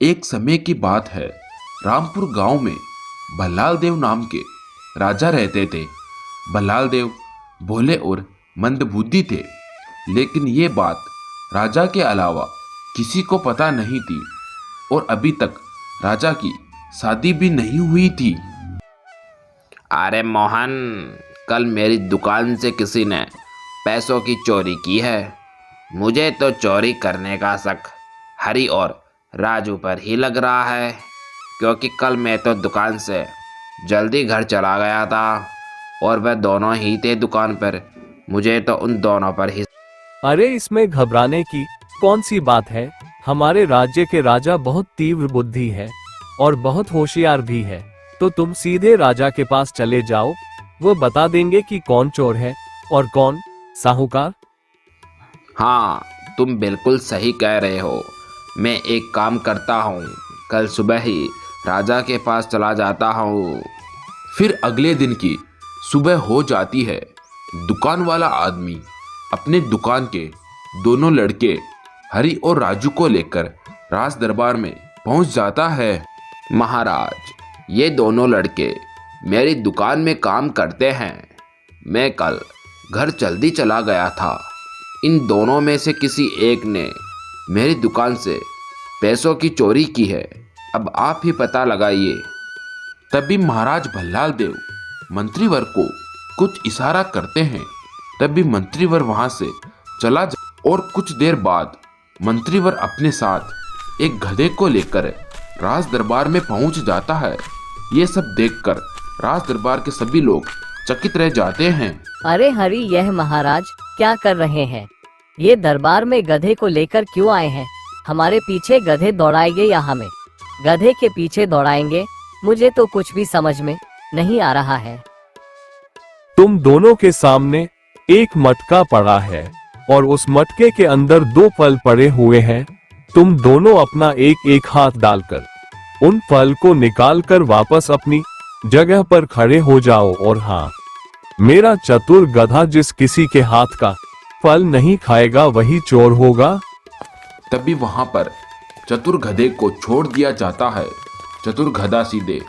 एक समय की बात है। रामपुर गांव में भल्लाल देव नाम के राजा रहते थे। भल्लाल देव भोले और मंदबुद्धि थे, लेकिन ये बात राजा के अलावा किसी को पता नहीं थी और अभी तक राजा की शादी भी नहीं हुई थी। अरे मोहन, कल मेरी दुकान से किसी ने पैसों की चोरी की है। मुझे तो चोरी करने का शक हरी और राजू पर ही लग रहा है, क्योंकि कल मैं तो दुकान से जल्दी घर चला गया था और वह दोनों ही थे दुकान पर। मुझे तो उन दोनों पर ही। अरे इसमें घबराने की कौन सी बात है। हमारे राज्य के राजा बहुत तीव्र बुद्धि है और बहुत होशियार भी है। तो तुम सीधे राजा के पास चले जाओ, वो बता देंगे कि कौन चोर है और कौन साहूकार। हाँ, तुम बिल्कुल सही कह रहे हो। मैं एक काम करता हूँ, कल सुबह ही राजा के पास चला जाता हूँ। फिर अगले दिन की सुबह हो जाती है। दुकान वाला आदमी अपने दुकान के दोनों लड़के हरी और राजू को लेकर राज दरबार में पहुंच जाता है। महाराज, ये दोनों लड़के मेरी दुकान में काम करते हैं। मैं कल घर जल्दी चला गया था। इन दोनों में से किसी एक ने मेरी दुकान से पैसों की चोरी की है। अब आप ही पता लगाइए। तभी महाराज भल्लाल देव मंत्रीवर को कुछ इशारा करते हैं। तभी मंत्रीवर वहां से चला और कुछ देर बाद मंत्रीवर अपने साथ एक गधे को लेकर राज दरबार में पहुंच जाता है। ये सब देखकर राज दरबार के सभी लोग चकित रह जाते हैं। अरे हरी, यह महाराज क्या कर रहे हैं? ये दरबार में गधे को लेकर क्यों आए हैं? हमारे पीछे गधे दौड़ाएंगे या हमें गधे के पीछे दौड़ाएंगे? मुझे तो कुछ भी समझ में नहीं आ रहा है। तुम दोनों के सामने एक मटका पड़ा है और उस मटके के अंदर 2 फल पड़े हुए हैं। तुम दोनों अपना एक एक हाथ डालकर उन फल को निकालकर वापस अपनी जगह पर खड़े हो जाओ। और हाँ, मेरा चतुर गधा जिस किसी के हाथ का फल नहीं खाएगा वही चोर होगा। तभी वहां पर चतुर गधे को छोड़ दिया जाता है। चतुर गधा सीधे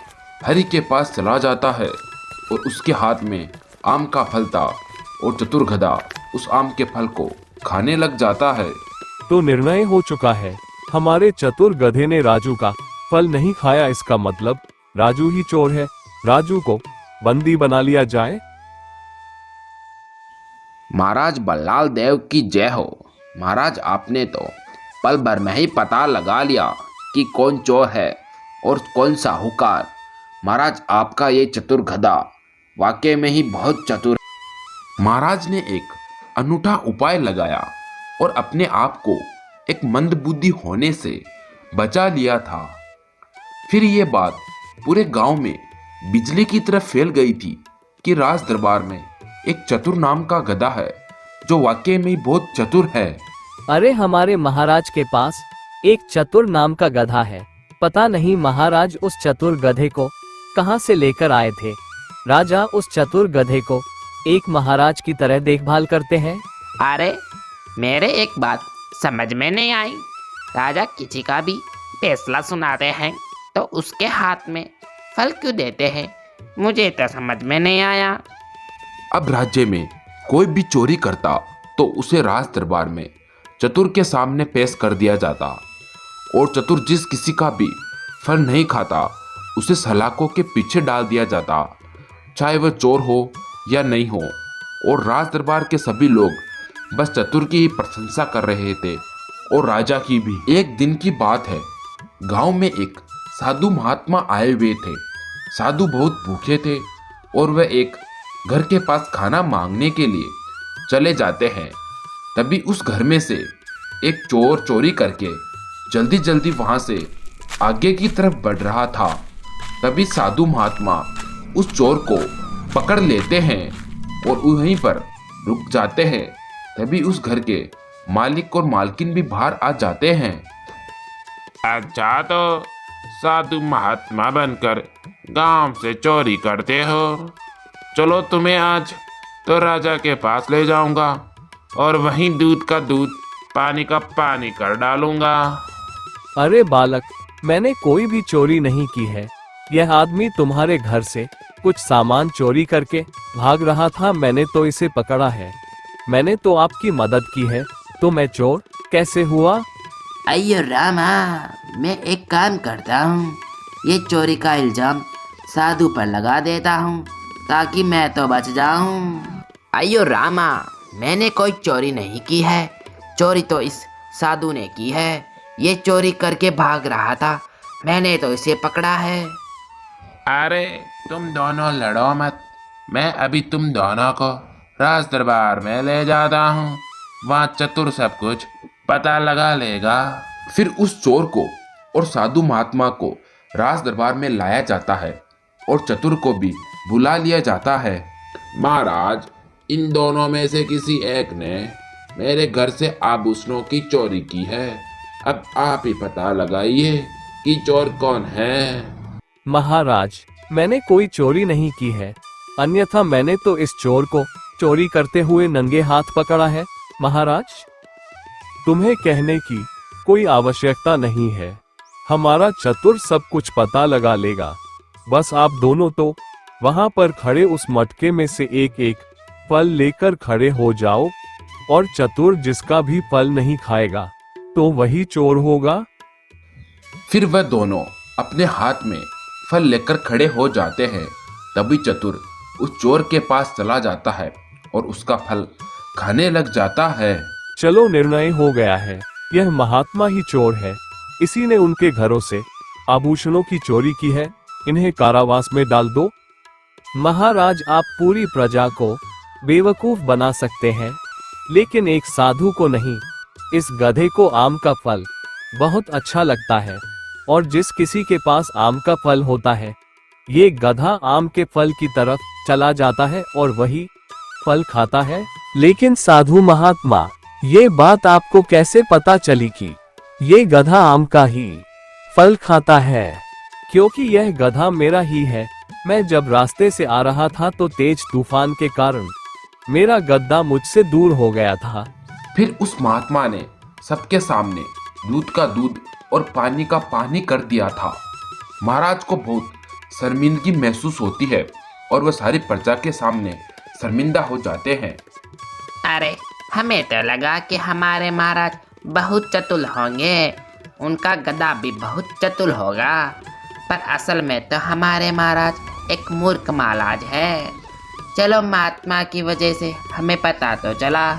हरि के पास चला जाता है और उसके हाथ में आम का फल था और चतुर गधा उस आम के फल को खाने लग जाता है। तो निर्णय हो चुका है, हमारे चतुर गधे ने राजू का फल नहीं खाया। इसका मतलब राजू ही चोर है। राजू को बंदी बना लिया जाए। महाराज भल्लाल देव की जय हो। महाराज, आपने तो पल भर में ही पता लगा लिया कि कौन चोर है और कौन साहूकार। महाराज, आपका ये चतुर गधा वाकई में ही बहुत चतुर है। महाराज ने एक अनूठा उपाय लगाया और अपने आप को एक मंदबुद्धि होने से बचा लिया था। फिर ये बात पूरे गांव में बिजली की तरह फैल गई थी कि राज दरबार में एक चतुर नाम का गधा है जो वाकई में ही बहुत चतुर है। अरे हमारे महाराज के पास एक चतुर नाम का गधा है। पता नहीं महाराज उस चतुर गधे को कहां से लेकर आए थे। राजा उस चतुर गधे को एक महाराज की तरह देखभाल करते हैं। अरे मेरे एक बात समझ में नहीं आई। राजा किसी का भी फैसला सुनाते हैं तो उसके हाथ में फल क्यों देते हैं? मुझे तो समझ में नहीं आया। अब राज्य में कोई भी चोरी करता तो उसे राज दरबार में चतुर के सामने पेश कर दिया जाता और चतुर जिस किसी का भी फल नहीं खाता उसे सलाखों के पीछे डाल दिया जाता, चाहे वह चोर हो या नहीं हो। और राज दरबार के सभी लोग बस चतुर की ही प्रशंसा कर रहे थे और राजा की भी। एक दिन की बात है, गांव में एक साधु महात्मा आए हुए थे। साधु बहुत भूखे थे और वह एक घर के पास खाना मांगने के लिए चले जाते हैं। तभी उस घर में से एक चोर चोरी करके जल्दी जल्दी वहां से आगे की तरफ बढ़ रहा था। तभी साधु महात्मा उस चोर को पकड़ लेते हैं और वहीं पर रुक जाते हैं। तभी उस घर के मालिक और मालकिन भी बाहर आ जाते हैं। अच्छा, तो साधु महात्मा बनकर गांव से चोरी करते हो। चलो, तुम्हें आज तो राजा के पास ले जाऊंगा और वहीं दूध का दूध पानी का पानी कर डालूंगा। अरे बालक, मैंने कोई भी चोरी नहीं की है। यह आदमी तुम्हारे घर से कुछ सामान चोरी करके भाग रहा था, मैंने तो इसे पकड़ा है। मैंने तो आपकी मदद की है, तो मैं चोर कैसे हुआ? अयो रामा, मैं एक काम करता हूँ, ये चोरी का इल्जाम साधु पर लगा देता हूँ ताकि मैं तो बच जाऊँ। अयो रामा, मैंने कोई चोरी नहीं की है, चोरी तो इस साधु ने की है। ये चोरी करके भाग रहा था, मैंने तो इसे पकड़ा है। अरे तुम दोनों लड़ो मत, मैं अभी तुम दोनों को राज दरबार में ले जाता हूँ। वहाँ चतुर सब कुछ पता लगा लेगा। फिर उस चोर को और साधु महात्मा को राज दरबार में लाया जाता है और चतुर को भी बुला लिया जाता है। महाराज, इन दोनों में से किसी एक ने मेरे घर से आभूषणों की चोरी की है। अब आप ही पता लगाइए कि चोर कौन है। महाराज, मैंने कोई चोरी नहीं की है, अन्यथा मैंने तो इस चोर को चोरी करते हुए नंगे हाथ पकड़ा है। महाराज, तुम्हें कहने की कोई आवश्यकता नहीं है, हमारा चतुर सब कुछ पता लगा लेगा। बस आप दोनों तो वहां पर खड़े उस मटके में से एक एक फल लेकर खड़े हो जाओ, और चतुर जिसका भी फल नहीं खाएगा तो वही चोर होगा। फिर वह दोनों अपने हाथ में फल लेकर खड़े हो जाते हैं। तभी चतुर उस चोर के पास चला जाता है और उसका फल खाने लग जाता है। चलो, निर्णय हो गया है, यह महात्मा ही चोर है। इसी ने उनके घरों से आभूषणों की चोरी की है, इन्हें कारावास में डाल दो। महाराज, आप पूरी प्रजा को बेवकूफ बना सकते हैं, लेकिन एक साधु को नहीं। इस गधे को आम का फल बहुत अच्छा लगता है, और जिस किसी के पास आम का फल होता है, ये गधा आम के फल की तरफ चला जाता है और वही फल खाता है। लेकिन साधु महात्मा, ये बात आपको कैसे पता चली कि ये गधा आम का ही फल खाता है? क्योंकि यह गधा मेरा ही है। मैं जब रास्ते से आ रहा था तो तेज तूफान के कारण मेरा गधा मुझसे दूर हो गया था। फिर उस महात्मा ने सबके सामने दूध का दूध और पानी का पानी कर दिया था। महाराज को बहुत शर्मिंदगी महसूस होती है और वह सारी प्रजा के सामने शर्मिंदा हो जाते हैं। अरे, हमें तो लगा कि हमारे महाराज बहुत चतुर होंगे, उनका गधा भी बहुत चतुर होगा, पर असल में तो हमारे महाराज एक मूर्ख महाराज है। चलो, महात्मा की वजह से हमें पता तो चला।